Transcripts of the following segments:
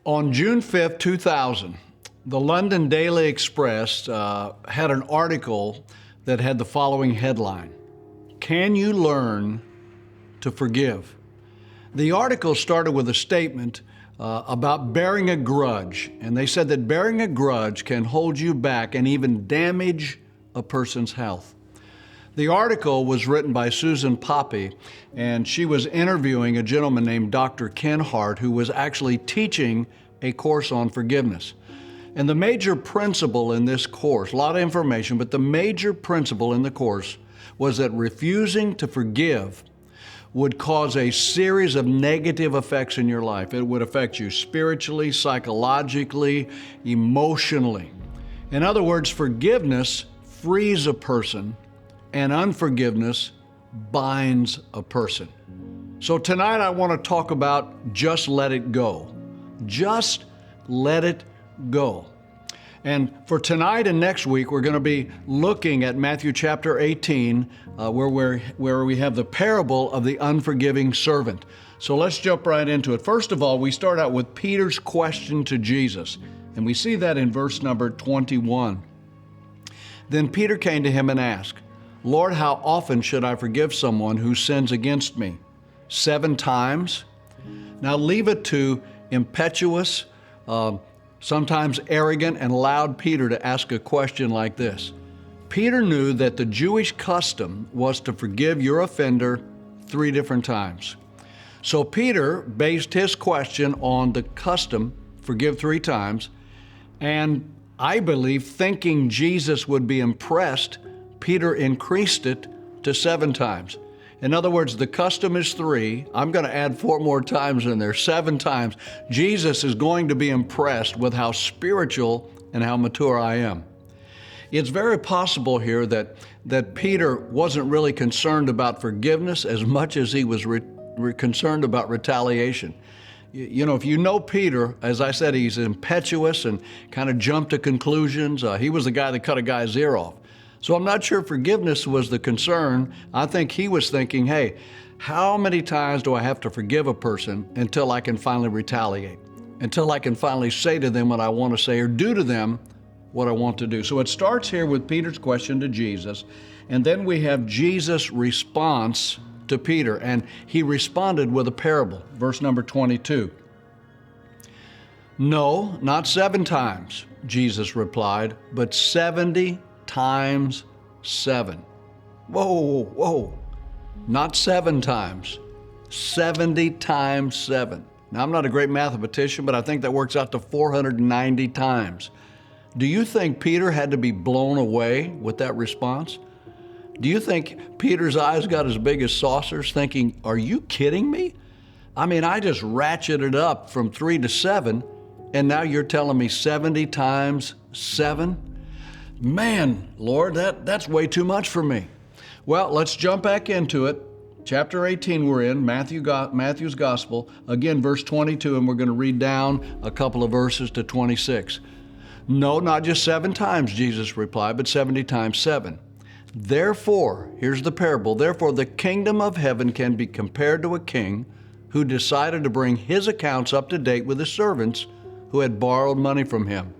On June 2000, the London Daily Express had an article that had the following headline: "Can you learn to forgive?" The article started with a statement about bearing a grudge, and they said that bearing a grudge can hold you back and even damage a person's health. The article was written by Susan Poppy, and she was interviewing a gentleman named Dr. Ken Hart, who was actually teaching a course on forgiveness. And the major principle in this course, a lot of information, but the major principle in the course was that refusing to forgive would cause a series of negative effects in your life. It would affect you spiritually, psychologically, emotionally. In other words, forgiveness frees a person, and unforgiveness binds a person. So tonight I want to talk about just let it go. Just let it go. And for tonight and next week, we're going to be looking at Matthew chapter 18, where we have the parable of the unforgiving servant. So let's jump right into it. First of all, we start out with Peter's question to Jesus, and we see that in verse number 21. Then Peter came to him and asked, "Lord, how often should I forgive someone who sins against me? 7 times?" Now leave it to impetuous, sometimes arrogant and loud Peter to ask a question like this. Peter knew that the Jewish custom was to forgive your offender 3 different times. So Peter based his question on the custom, forgive 3 times, and I believe thinking Jesus would be impressed, Peter increased it to 7 times. In other words, the custom is 3. I'm going to add 4 more times in there, 7 times. Jesus is going to be impressed with how spiritual and how mature I am. It's very possible here that Peter wasn't really concerned about forgiveness as much as he was concerned about retaliation. You know, if you know Peter, as I said, he's impetuous and kind of jumped to conclusions. He was the guy that cut a guy's ear off. So I'm not sure forgiveness was the concern. I think he was thinking, hey, how many times do I have to forgive a person until I can finally retaliate? Until I can finally say to them what I want to say or do to them what I want to do. So it starts here with Peter's question to Jesus, and then we have Jesus' response to Peter, and he responded with a parable. Verse number 22. "No, not 7 times, Jesus replied, but 70 times 7. Whoa, whoa. Not 7 times, 70 times 7. Now, I'm not a great mathematician, but I think that works out to 490 times. Do you think Peter had to be blown away with that response? Do you think Peter's eyes got as big as saucers thinking, are you kidding me? I mean, I just ratcheted up from 3 to 7, and now you're telling me 70 times 7? Man, Lord, that's way too much for me. Well, let's jump back into it. Chapter 18 we're in, Matthew's Gospel. Again, verse 22, and we're going to read down a couple of verses to 26. "No, not just 7 times, Jesus replied, but 70 times 7. Therefore," here's the parable, "therefore the kingdom of heaven can be compared to a king who decided to bring his accounts up to date with his servants who had borrowed money from him.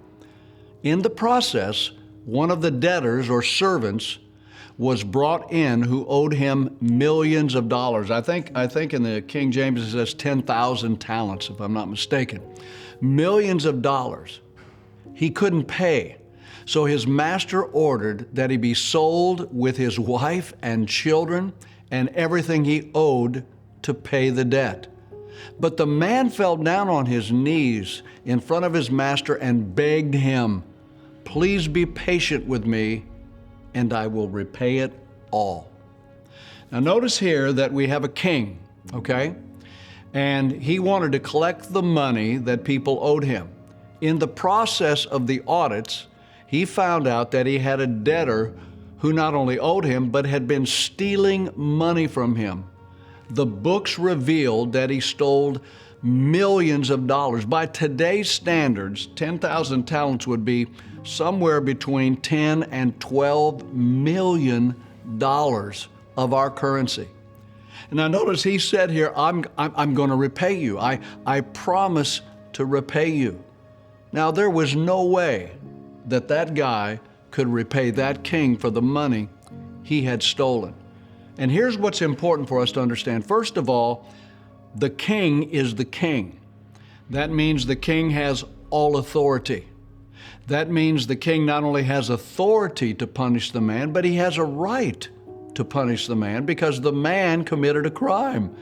In the process, one of the debtors or servants was brought in who owed him millions of dollars." I think in the King James it says 10,000 talents, if I'm not mistaken. Millions of dollars. He couldn't pay. So his master ordered that he be sold with his wife and children and everything he owed to pay the debt. But the man fell down on his knees in front of his master and begged him, "Please be patient with me, and I will repay it all." Now notice here that we have a king, okay? And he wanted to collect the money that people owed him. In the process of the audits, he found out that he had a debtor who not only owed him, but had been stealing money from him. The books revealed that he stole millions of dollars. By today's standards, 10,000 talents would be somewhere between 10 and 12 million dollars of our currency. And now notice he said here, I'm going to repay you. I promise to repay you. Now, there was no way that that guy could repay that king for the money he had stolen. And here's what's important for us to understand. First of all, the king is the king. That means the king has all authority. That means the king not only has authority to punish the man, but he has a right to punish the man because the man committed a crime.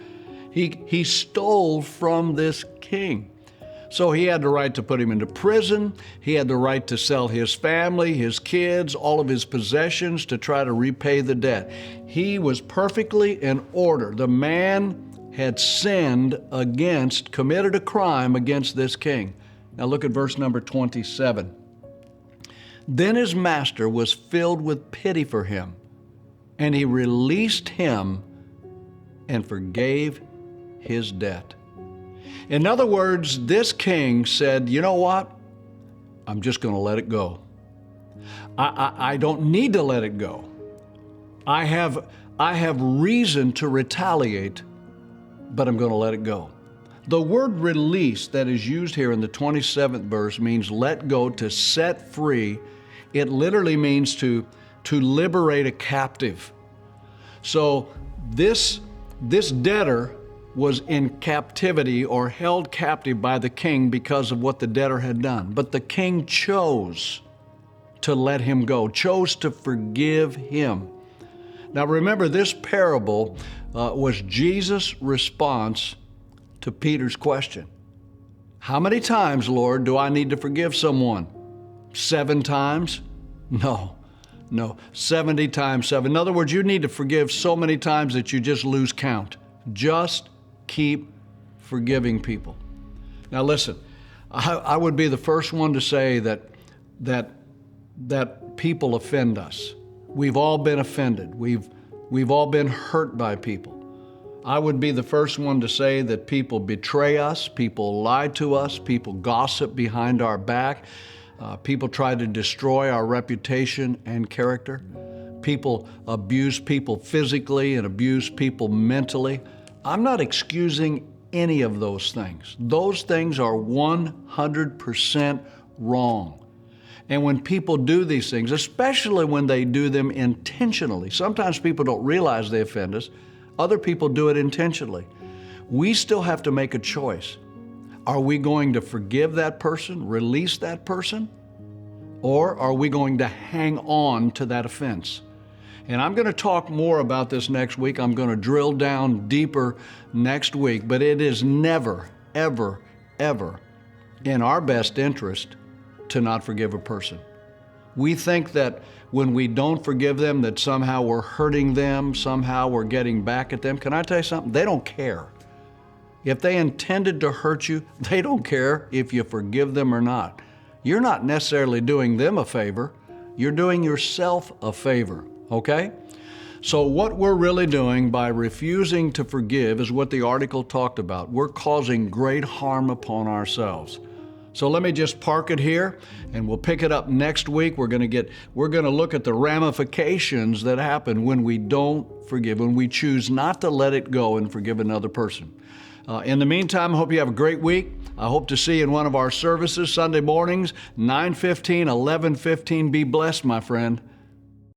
He stole from this king. So he had the right to put him into prison. He had the right to sell his family, his kids, all of his possessions to try to repay the debt. He was perfectly in order. The man had sinned against, committed a crime against this king. Now look at verse number 27. Then his master was filled with pity for him, and he released him and forgave his debt. In other words, this king said, you know what? I'm just going to let it go. I don't need to let it go. I have reason to retaliate, but I'm going to let it go. The word release that is used here in the 27th verse means let go, to set free. It literally means to liberate a captive. So this debtor was in captivity or held captive by the king because of what the debtor had done. But the king chose to let him go, chose to forgive him. Now remember, this parable was Jesus' response to Peter's question. How many times, Lord, do I need to forgive someone? 7 times? No, 70 times 7. In other words, you need to forgive so many times that you just lose count. Just keep forgiving people. Now listen, I would be the first one to say that people offend us. We've all been offended. We've all been hurt by people. I would be the first one to say that people betray us, people lie to us, people gossip behind our back, people try to destroy our reputation and character. People abuse people physically and abuse people mentally. I'm not excusing any of those things. Those things are 100% wrong. And when people do these things, especially when they do them intentionally, sometimes people don't realize they offend us. Other people do it intentionally. We still have to make a choice. Are we going to forgive that person, release that person, or are we going to hang on to that offense? And I'm going to talk more about this next week. I'm going to drill down deeper next week, but it is never, ever, ever in our best interest to not forgive a person. We think that when we don't forgive them, that somehow we're hurting them, somehow we're getting back at them. Can I tell you something? They don't care. If they intended to hurt you, they don't care if you forgive them or not. You're not necessarily doing them a favor. You're doing yourself a favor, okay? So what we're really doing by refusing to forgive is what the article talked about. We're causing great harm upon ourselves. So let me just park it here, and we'll pick it up next week. We're going to look at the ramifications that happen when we don't forgive, when we choose not to let it go and forgive another person. In the meantime, I hope you have a great week. I hope to see you in one of our services Sunday mornings, 9:15, 11:15. Be blessed, my friend.